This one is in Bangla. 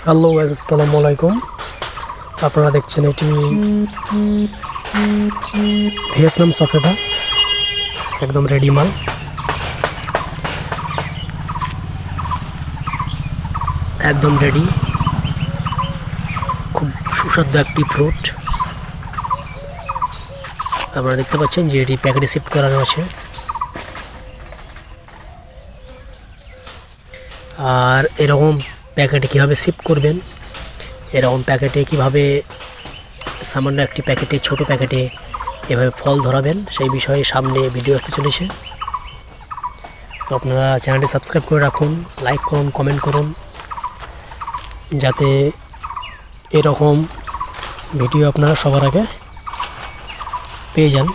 হ্যালো গাইস, আসসালামু আলাইকুম। আপনারা দেখছেন এটি ভিয়েতনাম সফেদা, একদম রেডি মাল। একদম রেডি, খুব সুস্বাদু একটি ফ্রুট। আপনারা দেখতে পাচ্ছেন যে এটি প্যাকেটে শিফট করানো আছে। আর এরকম প্যাকেটে কীভাবে শিফট করবেন, এরকম প্যাকেটে কিভাবে সামান্য একটি প্যাকেটে, ছোট প্যাকেটে এভাবে ফল ধরাবেন, সেই বিষয়ে সামনে ভিডিও আসতে চলেছে। তো আপনারা চ্যানেলটি সাবস্ক্রাইব করে রাখুন, লাইক করুন, কমেন্ট করুন, যাতে এরকম ভিডিও আপনারা সবার আগে পেয়ে যান।